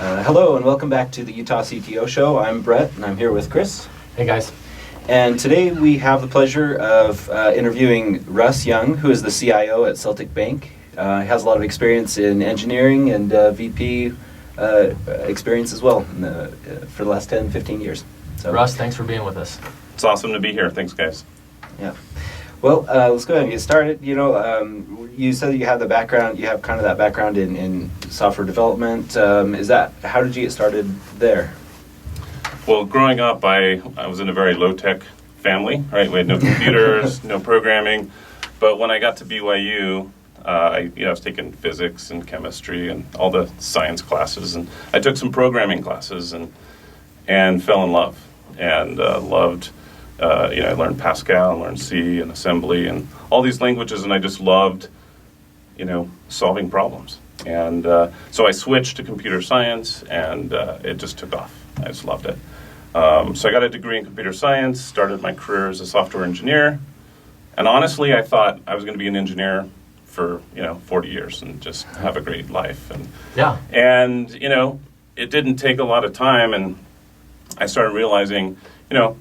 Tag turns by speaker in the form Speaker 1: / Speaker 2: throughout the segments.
Speaker 1: Hello and welcome back to the Utah CTO Show. I'm Brett and I'm here with Chris.
Speaker 2: Hey guys.
Speaker 1: And today we have the pleasure of interviewing Russ Young, who is the CIO at Celtic Bank. He has a lot of experience in engineering and VP experience as well for the last 10, 15 years.
Speaker 2: So, Russ, thanks for being with us.
Speaker 3: It's awesome to be here. Thanks, guys.
Speaker 1: Yeah. Well, let's go ahead and get started. You know, you said that you have the background, you have kind of that background in software development. How did you get started there?
Speaker 3: Well, growing up, I was in a very low-tech family, right? We had no computers, no programming. But when I got to BYU, I was taking physics and chemistry and all the science classes. And I took some programming classes and fell in love and loved. I learned Pascal, and learned C and assembly and all these languages, and I just loved, solving problems. And so I switched to computer science, and it just took off. I just loved it. So I got a degree in computer science, started my career as a software engineer, and honestly, I thought I was going to be an engineer for 40 years and just have a great life. And it didn't take a lot of time, and I started realizing,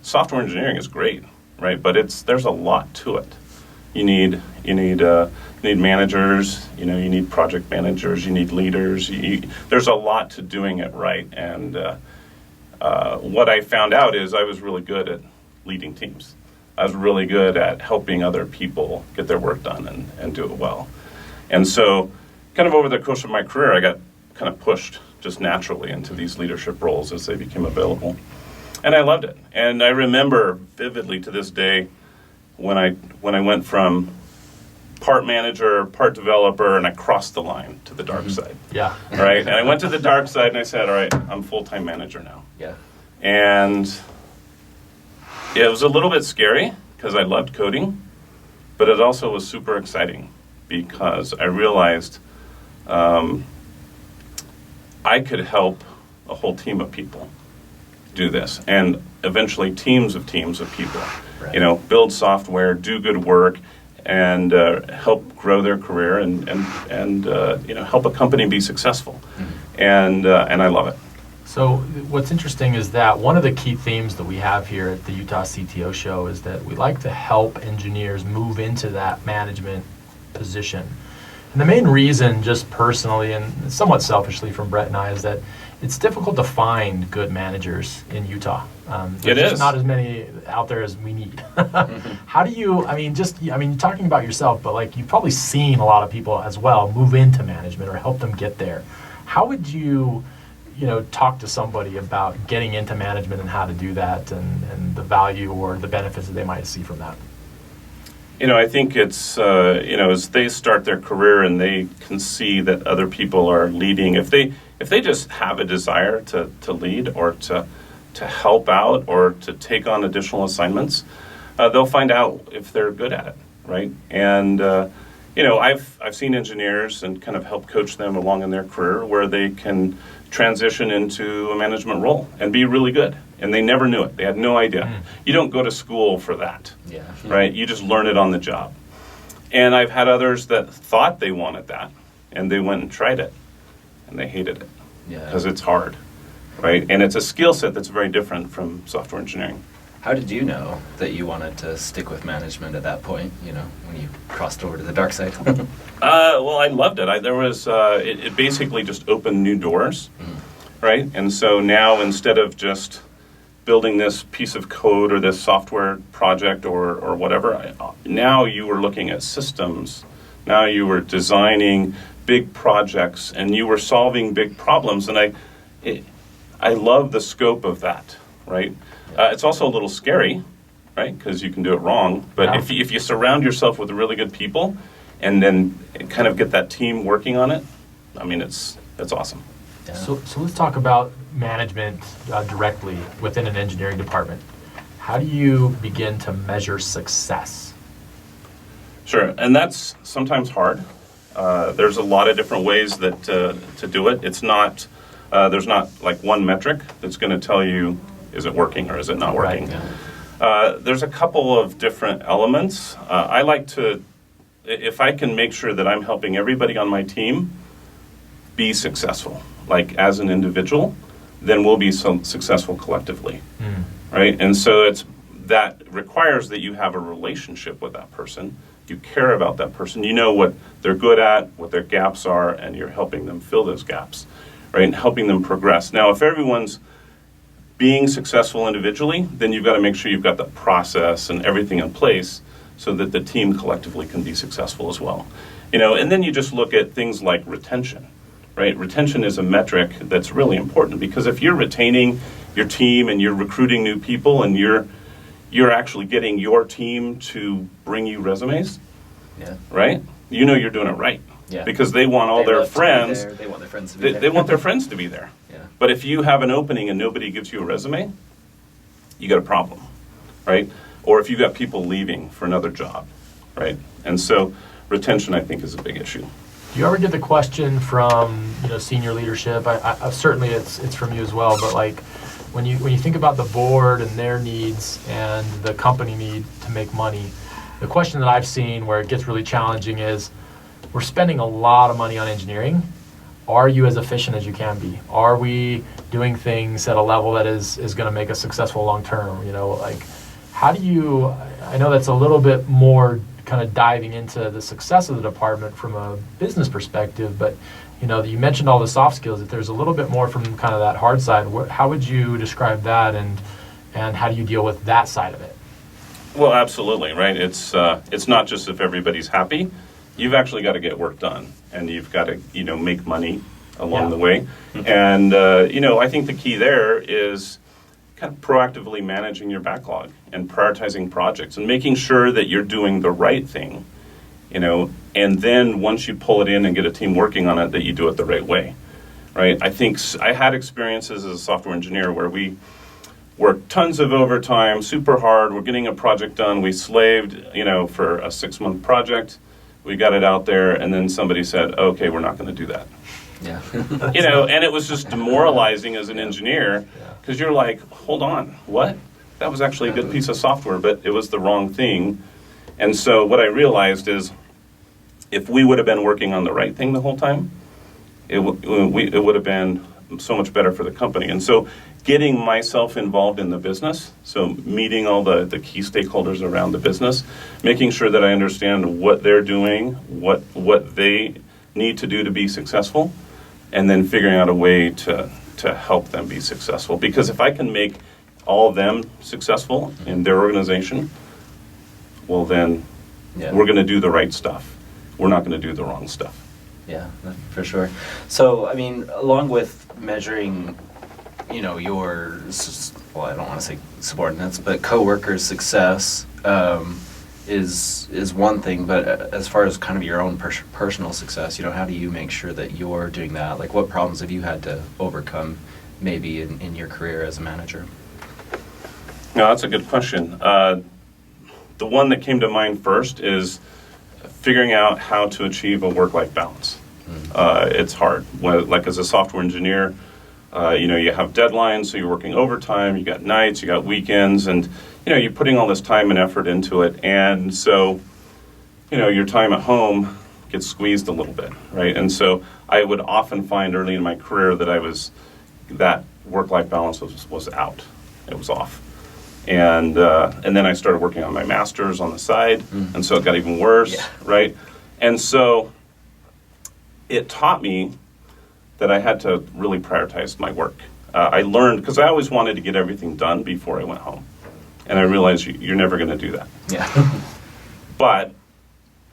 Speaker 3: software engineering is great, right? But there's a lot to it. You need managers, you need project managers, you need leaders. There's a lot to doing it right. And what I found out is I was really good at leading teams. I was really good at helping other people get their work done and do it well. And so kind of over the course of my career, I got kind of pushed just naturally into these leadership roles as they became available. And I loved it. And I remember vividly to this day when I went from part manager, part developer, and I crossed the line to the dark side.
Speaker 2: Yeah.
Speaker 3: Right? And I went to the dark side and I said, all right, I'm full-time manager now.
Speaker 1: Yeah.
Speaker 3: And it was a little bit scary because I loved coding, but it also was super exciting because I realized I could help a whole team of people do this, and eventually teams of people, right. Build software, do good work, and help grow their career and help a company be successful. Mm-hmm. And I love it.
Speaker 2: So what's interesting is that one of the key themes that we have here at the Utah CTO Show is that we like to help engineers move into that management position. And the main reason, just personally and somewhat selfishly from Brett and I, is that it's difficult to find good managers in Utah. There's just not as many out there as we need. How do you, talking about yourself, but you've probably seen a lot of people as well move into management or help them get there. How would you, talk to somebody about getting into management and how to do that and the value or the benefits that they might see from that?
Speaker 3: I think it's, as they start their career and they can see that other people are leading, if they just have a desire to lead or to help out or to take on additional assignments, they'll find out if they're good at it, right? And, I've seen engineers and kind of help coach them along in their career where they can transition into a management role and be really good. And they never knew it. They had no idea. You don't go to school for that, right? You just learn it on the job. And I've had others that thought they wanted that, and they went and tried it, and they hated it because it's hard, right? And it's a skill set that's very different from software engineering.
Speaker 1: How did you know that you wanted to stick with management at that point, when you crossed over to the dark side?
Speaker 3: Well, I loved it. It basically just opened new doors, right? And so now instead of just building this piece of code or this software project or whatever, now you were looking at systems. Now you were designing big projects and you were solving big problems. And I love the scope of that, right? It's also a little scary, right? Because you can do it wrong. But if you surround yourself with really good people and then kind of get that team working on it, it's awesome.
Speaker 2: Yeah. So let's talk about management directly within an engineering department. How do you begin to measure success?
Speaker 3: Sure, and that's sometimes hard. There's a lot of different ways that to do it. It's not there's not one metric that's going to tell you is it working or is it not working.
Speaker 2: Right, yeah.
Speaker 3: There's a couple of different elements. I like to, if I can make sure that I'm helping everybody on my team be successful, like as an individual, then we'll be successful collectively, right? And so that requires that you have a relationship with that person. You care about that person. You know what they're good at, what their gaps are, and you're helping them fill those gaps, right? And helping them progress. Now, if everyone's being successful individually, then you've got to make sure you've got the process and everything in place so that the team collectively can be successful as well. And then you just look at things like retention, right? Retention is a metric that's really important, because if you're retaining your team and you're recruiting new people and you're actually getting your team to bring you resumes, right? You're doing it right.
Speaker 1: Yeah.
Speaker 3: Because they want all their friends.
Speaker 1: They want their friends to be there.
Speaker 3: They want their friends to be there.
Speaker 1: Yeah.
Speaker 3: But if you have an opening and nobody gives you a resume, you got a problem, right? Or if you've got people leaving for another job, right? And so retention, I think, is a big issue.
Speaker 2: Do you ever get the question from senior leadership? I certainly it's from you as well. But like when you think about the board and their needs and the company need to make money, the question that I've seen where it gets really challenging is, we're spending a lot of money on engineering. Are you as efficient as you can be? Are we doing things at a level that is going to make us successful long term? How do you? I know that's a little bit more kind of diving into the success of the department from a business perspective, but you mentioned all the soft skills. If there's a little bit more from kind of that hard side, how would you describe that, and how do you deal with that side of it?
Speaker 3: Well, absolutely, right. It's not just if everybody's happy. You've actually got to get work done, and you've got to make money along the way. And I think the key there is kind of proactively managing your backlog and prioritizing projects and making sure that you're doing the right thing, and then once you pull it in and get a team working on it, that you do it the right way, right? I think I had experiences as a software engineer where we worked tons of overtime, super hard. We're getting a project done. We slaved, for a 6-month project. We got it out there, and then somebody said, okay, we're not going to do that.
Speaker 1: Yeah.
Speaker 3: And it was just demoralizing as an engineer, because you're like, hold on, what? That was actually a good piece of software, but it was the wrong thing. And so what I realized is, if we would have been working on the right thing the whole time, it would have been so much better for the company. And so getting myself involved in the business, so meeting all the key stakeholders around the business, making sure that I understand what they're doing, what they need to do to be successful, and then figuring out a way to help them be successful. Because if I can make all of them successful in their organization, well then we're going to do the right stuff. We're not going to do the wrong stuff.
Speaker 1: Yeah, for sure. So, along with measuring, your, I don't want to say subordinates, but coworkers' success is one thing. But as far as kind of your own personal success, how do you make sure that you're doing that? Like, what problems have you had to overcome, maybe in your career as a manager?
Speaker 3: No, that's a good question. The one that came to mind first is figuring out how to achieve a work-life balance. It's hard. Like as a software engineer, you have deadlines, so you're working overtime, you got nights, you got weekends, and you're putting all this time and effort into it. And so, your time at home gets squeezed a little bit, right? And so I would often find early in my career that work-life balance was out. It was off. And then I started working on my master's on the side, and so it got even worse, right? And so it taught me that I had to really prioritize my work. I learned, because I always wanted to get everything done before I went home, and I realized you're never going to do that.
Speaker 1: Yeah.
Speaker 3: But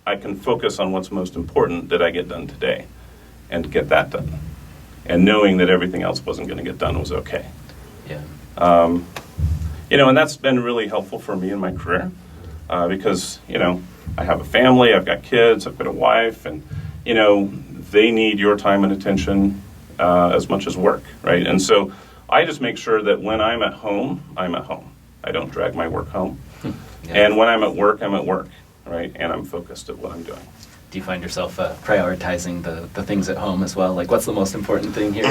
Speaker 3: I can focus on what's most important that I get done today, and get that done. And knowing that everything else wasn't going to get done was okay.
Speaker 1: Yeah.
Speaker 3: And that's been really helpful for me in my career, because, I have a family, I've got kids, I've got a wife, and, they need your time and attention as much as work, right? And so I just make sure that when I'm at home, I'm at home. I don't drag my work home. And when I'm at work, right? And I'm focused at what I'm doing.
Speaker 1: Do you find yourself prioritizing the things at home as well? Like, what's the most important thing here?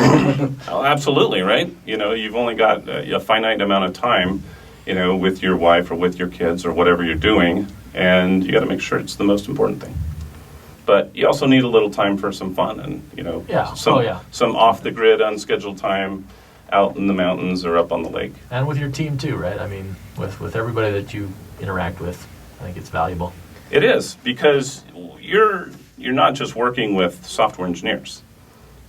Speaker 3: Oh, absolutely, right? You've only got a finite amount of time, with your wife or with your kids or whatever you're doing, and you got to make sure it's the most important thing. but you also need a little time for some fun and,
Speaker 2: Yeah.
Speaker 3: some off-the-grid, unscheduled time out in the mountains or up on the lake.
Speaker 2: And with your team too, right? I mean, with everybody that you interact with, I think it's valuable.
Speaker 3: It is, because you're not just working with software engineers,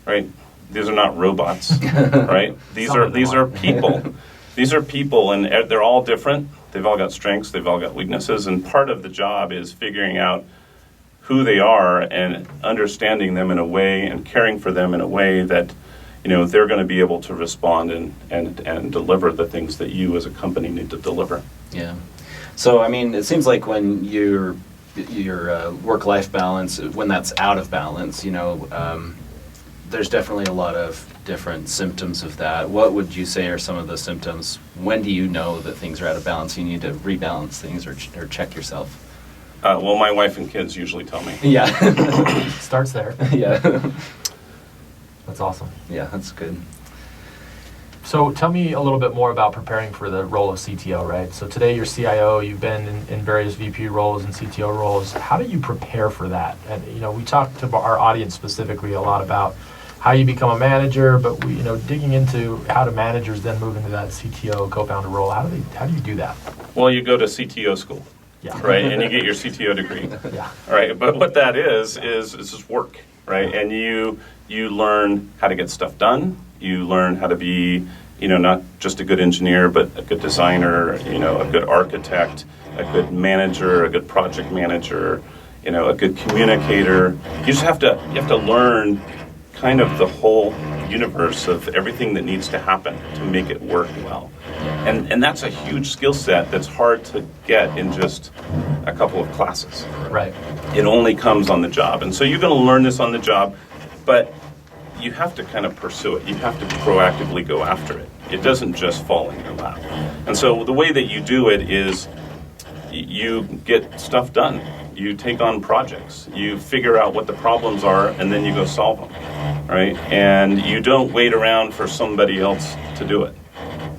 Speaker 3: right? These are not robots, right? These are people. These are people, and they're all different. They've all got strengths. They've all got weaknesses, and part of the job is figuring out who they are and understanding them in a way and caring for them in a way that they're going to be able to respond and deliver the things that you as a company need to deliver.
Speaker 1: Yeah. So, I mean, it seems like when your work-life balance, when that's out of balance, there's definitely a lot of different symptoms of that. What would you say are some of the symptoms? When do you know that things are out of balance? You need to rebalance things or check yourself.
Speaker 3: Well, my wife and kids usually tell me.
Speaker 1: Yeah.
Speaker 2: Starts there.
Speaker 1: Yeah.
Speaker 2: That's awesome.
Speaker 1: Yeah, that's good.
Speaker 2: So tell me a little bit more about preparing for the role of CTO, right? So today you're CIO, you've been in various VP roles and CTO roles. How do you prepare for that? And we talked to our audience specifically a lot about how you become a manager, but we digging into how do managers then move into that CTO co-founder role. How do you do that?
Speaker 3: Well, you go to CTO school.
Speaker 2: Yeah.
Speaker 3: Right, and you get your CTO degree.
Speaker 2: Yeah.
Speaker 3: All right, but what that is just work, right? And you learn how to get stuff done. You learn how to be, not just a good engineer, but a good designer, a good architect, a good manager, a good project manager, a good communicator. You have to learn kind of the whole universe of everything that needs to happen to make it work well. And that's a huge skill set that's hard to get in just a couple of classes.
Speaker 2: Right.
Speaker 3: It only comes on the job. And so you're going to learn this on the job, but you have to kind of pursue it. You have to proactively go after it. It doesn't just fall in your lap. And so the way that you do it is you get stuff done. You take on projects. You figure out what the problems are, and then you go solve them, right? And you don't wait around for somebody else to do it.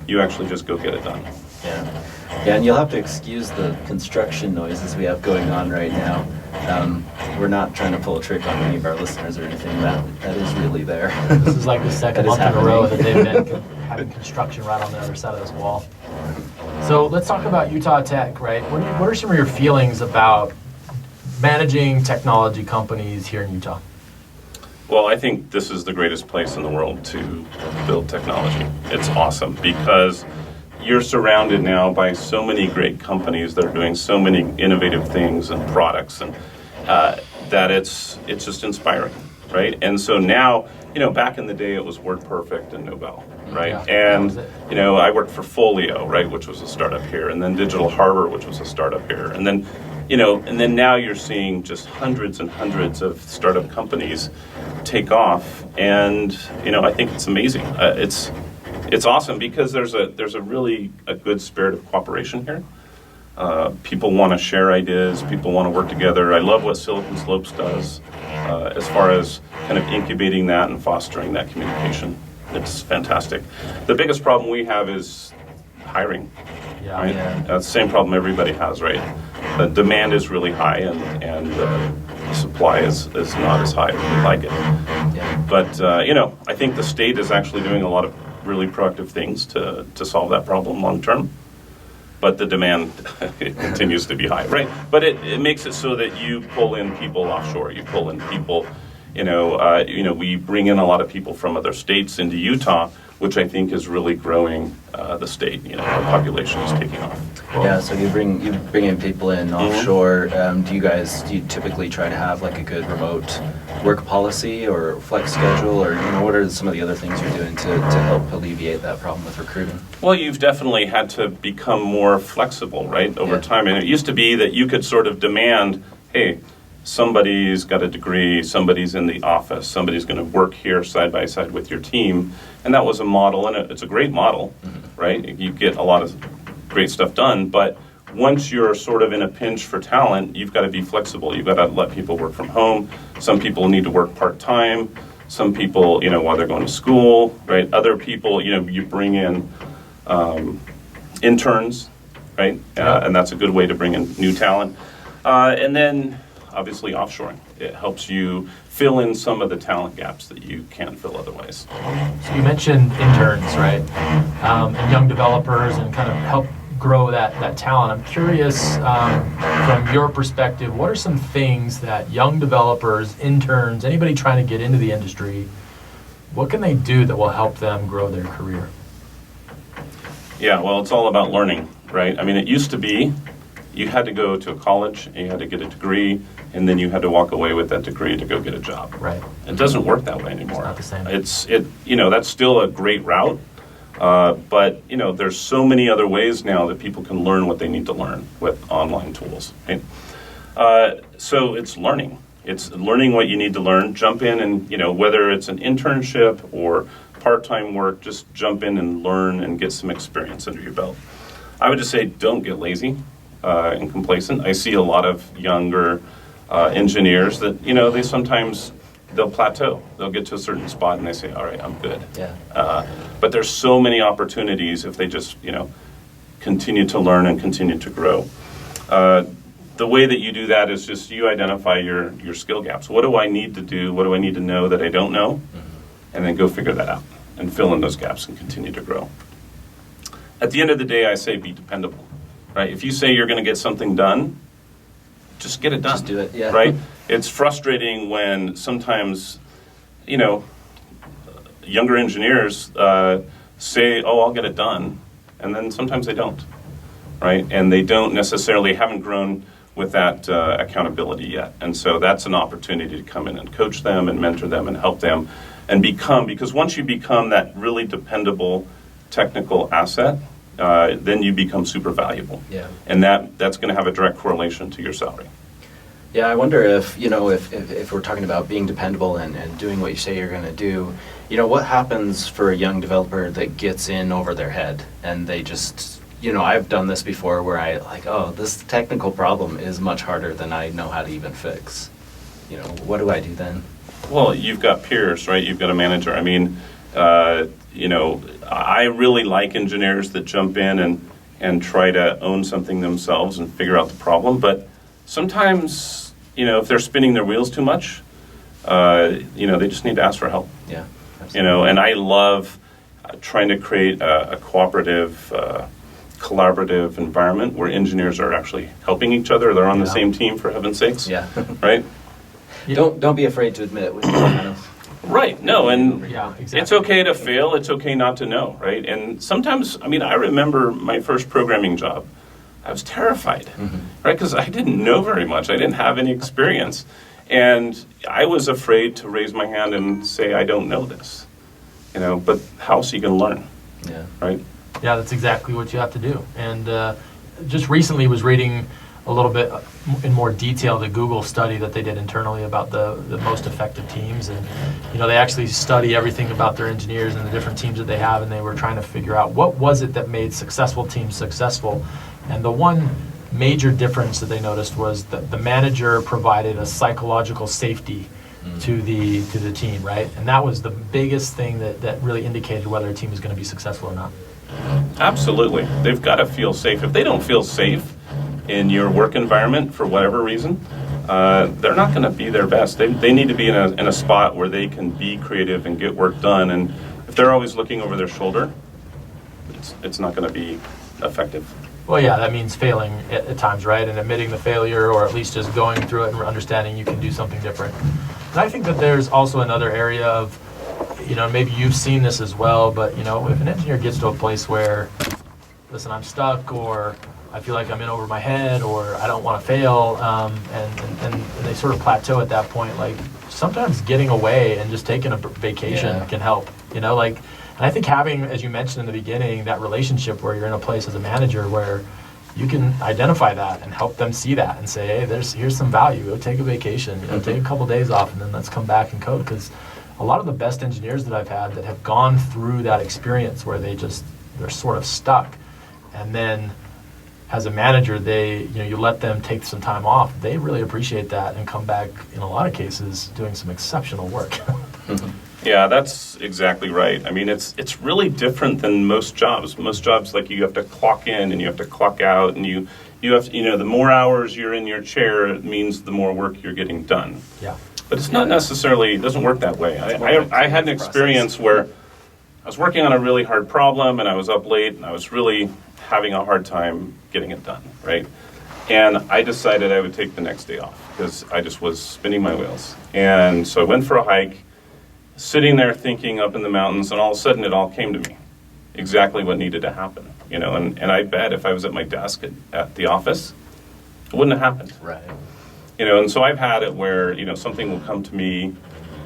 Speaker 3: You actually just go get it done.
Speaker 1: Yeah. Yeah, and you'll have to excuse the construction noises we have going on right now. We're not trying to pull a trick on any of our listeners or anything. That is really there.
Speaker 2: This is like the second
Speaker 1: That is
Speaker 2: month in a row that
Speaker 1: happening.
Speaker 2: they've been having construction right on the other side of this wall. So let's talk about Utah Tech, right? What are some of your feelings about managing technology companies here in Utah?
Speaker 3: Well, I think this is the greatest place in the world to build technology. It's awesome because you're surrounded now by so many great companies that are doing so many innovative things and products, and that it's just inspiring, right? And so now, back in the day it was WordPerfect and Novell, right?
Speaker 2: Yeah,
Speaker 3: and
Speaker 2: that was it.
Speaker 3: I worked for Folio, right, which was a startup here, and then Digital Harbor, which was a startup here, and then now you're seeing just hundreds and hundreds of startup companies take off, and I think it's amazing. It's awesome because there's a really good spirit of cooperation here. People want to share ideas. People want to work together. I love what Silicon Slopes does as far as kind of incubating that and fostering that communication. It's fantastic. The biggest problem we have is hiring.
Speaker 2: Yeah.
Speaker 3: Right?
Speaker 1: Yeah.
Speaker 3: That's the same problem everybody has, right? The demand is really high, and the supply is not as high as we'd like it.
Speaker 1: Yeah.
Speaker 3: But I think the state is actually doing a lot of really proactive things to solve that problem long term. But the demand it continues to be high, right? But it makes it so that you pull in people offshore. You pull in people, we bring in a lot of people from other states into Utah, which I think is really growing the state. Our population is taking off.
Speaker 1: Yeah, so you bring in people in offshore. Do you typically try to have like a good remote work policy or flex schedule, or what are some of the other things you're doing to help alleviate that problem with recruiting?
Speaker 3: Well, you've definitely had to become more flexible, right, over time. And it used to be that you could sort of demand, hey, somebody's got a degree, somebody's in the office, somebody's going to work here side by side with your team. And that was a model, and it's a great model, right? You get a lot of great stuff done, but once you're sort of in a pinch for talent, you've got to be flexible. You've got to let people work from home. Some people need to work part-time. Some people, while they're going to school, right? Other people, you bring in interns, right? And that's a good way to bring in new talent. And then, obviously, offshoring it helps you fill in some of the talent gaps that you can't fill otherwise.
Speaker 2: So you mentioned interns, right? And young developers and kind of help grow that talent. I'm curious, from your perspective, what are some things that young developers, interns, anybody trying to get into the industry, what can they do that will help them grow their career?
Speaker 3: Yeah, well, it's all about learning, right? I mean, it used to be you had to go to a college, and you had to get a degree, and then you had to walk away with that degree to go get a job.
Speaker 2: Right.
Speaker 3: It doesn't work that way anymore.
Speaker 2: It's not the same.
Speaker 3: That's still a great route, but there's so many other ways now that people can learn what they need to learn with online tools. Right? So it's learning. It's learning what you need to learn. Jump in and whether it's an internship or part-time work, just jump in and learn and get some experience under your belt. I would just say don't get lazy and complacent. I see a lot of younger engineers that they sometimes they'll plateau. They'll get to a certain spot and they say, all right, I'm good.
Speaker 1: Yeah.
Speaker 3: But there's so many opportunities if they just continue to learn and continue to grow. The way that you do that is just you identify your skill gaps. What do I need to do? What do I need to know that I don't know? And then go figure that out and fill in those gaps and continue to grow. At the end of the day, I say be dependable. Right? If you say you're going to get something done, just get it done.
Speaker 1: Just do it, yeah.
Speaker 3: Right? It's frustrating when sometimes, younger engineers say, oh, I'll get it done, and then sometimes they don't. Right? And they haven't grown with that accountability yet. And so that's an opportunity to come in and coach them and mentor them and help them and because once you become that really dependable technical asset, then you become super valuable.
Speaker 1: Yeah.
Speaker 3: And that's going to have a direct correlation to your salary.
Speaker 1: Yeah, I wonder if we're talking about being dependable and doing what you say you're going to do, what happens for a young developer that gets in over their head and they just, I've done this before where this technical problem is much harder than I know how to even fix. What do I do then?
Speaker 3: Well, you've got peers, right? You've got a manager. I mean, I really like engineers that jump in and try to own something themselves and figure out the problem. But sometimes, if they're spinning their wheels too much, they just need to ask for help.
Speaker 1: Yeah. Absolutely.
Speaker 3: And I love trying to create a cooperative, collaborative environment where engineers are actually helping each other. They're on the same team, for heaven's sakes.
Speaker 1: Yeah.
Speaker 3: Right?
Speaker 1: Don't be afraid to admit when you're kind of.
Speaker 3: Right. No, and
Speaker 2: Yeah, exactly.
Speaker 3: it's okay to fail. It's okay not to know, right? And sometimes, I remember my first programming job. I was terrified, right? Because I didn't know very much. I didn't have any experience. And I was afraid to raise my hand and say, I don't know this. But how else are you going to learn?
Speaker 1: Yeah.
Speaker 3: Right?
Speaker 2: Yeah, that's exactly what you have to do. And just recently was reading a little bit in more detail the Google study that they did internally about the most effective teams. And, they actually study everything about their engineers and the different teams that they have, and they were trying to figure out what was it that made successful teams successful. And the one major difference that they noticed was that the manager provided a psychological safety to the team, right? And that was the biggest thing that really indicated whether a team is going to be successful or not.
Speaker 3: Absolutely. They've got to feel safe. If they don't feel safe in your work environment for whatever reason, they're not going to be their best. They need to be in a spot where they can be creative and get work done. And if they're always looking over their shoulder, it's not going to be effective.
Speaker 2: Well, yeah, that means failing at times, right? And admitting the failure, or at least just going through it and understanding you can do something different. And I think that there's also another area of, maybe you've seen this as well, but, if an engineer gets to a place where, listen, I'm stuck, or I feel like I'm in over my head, or I don't want to fail, and they sort of plateau at that point, like, sometimes getting away and just taking a vacation can help, And I think having, as you mentioned in the beginning, that relationship where you're in a place as a manager where you can identify that and help them see that and say, hey, here's some value. Go take a vacation, take a couple days off, and then let's come back and code. Because a lot of the best engineers that I've had that have gone through that experience where they're sort of stuck, and then as a manager, you let them take some time off. They really appreciate that and come back in a lot of cases doing some exceptional work.
Speaker 3: Yeah, that's exactly right. It's really different than most jobs. Most jobs, like, you have to clock in and you have to clock out, and you You have to, the more hours you're in your chair, it means the more work you're getting done.
Speaker 2: Yeah.
Speaker 3: But it's not necessarily, it doesn't work that way. I had an experience where I was working on a really hard problem and I was up late and I was really having a hard time getting it done, right? And I decided I would take the next day off because I just was spinning my wheels. And so I went for a hike, sitting there thinking up in the mountains, and all of a sudden it all came to me. Exactly what needed to happen, and I bet if I was at my desk at the office, it wouldn't have happened.
Speaker 1: Right.
Speaker 3: And so I've had it where, something will come to me,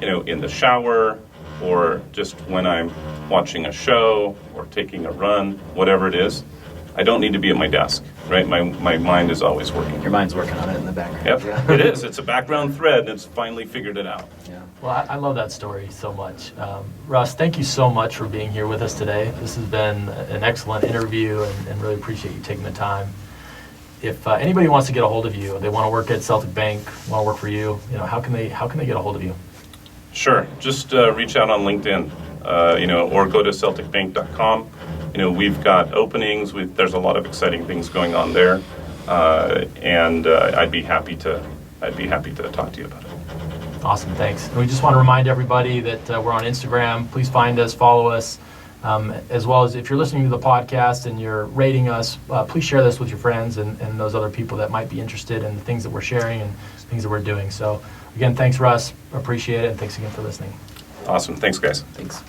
Speaker 3: in the shower or just when I'm watching a show or taking a run, whatever it is. I don't need to be at my desk, right? My mind is always working.
Speaker 1: Your mind's working on it in the background.
Speaker 3: Yep,
Speaker 1: Yeah.
Speaker 3: it is. It's a background thread, and it's finally figured it out.
Speaker 1: Yeah.
Speaker 2: Well, I love that story so much. Russ, thank you so much for being here with us today. This has been an excellent interview, and really appreciate you taking the time. If anybody wants to get a hold of you, they want to work at Celtic Bank, want to work for you, how can they get a hold of you?
Speaker 3: Sure. Just reach out on LinkedIn, or go to CelticBank.com. We've got openings. There's a lot of exciting things going on there, and I'd be happy to talk to you about it.
Speaker 2: Awesome, thanks. And we just want to remind everybody that we're on Instagram. Please find us, follow us, as well as if you're listening to the podcast and you're rating us, please share this with your friends and those other people that might be interested in the things that we're sharing and things that we're doing. So again, thanks, Russ. Appreciate it, and thanks again for listening.
Speaker 3: Awesome. Thanks, guys.
Speaker 1: Thanks.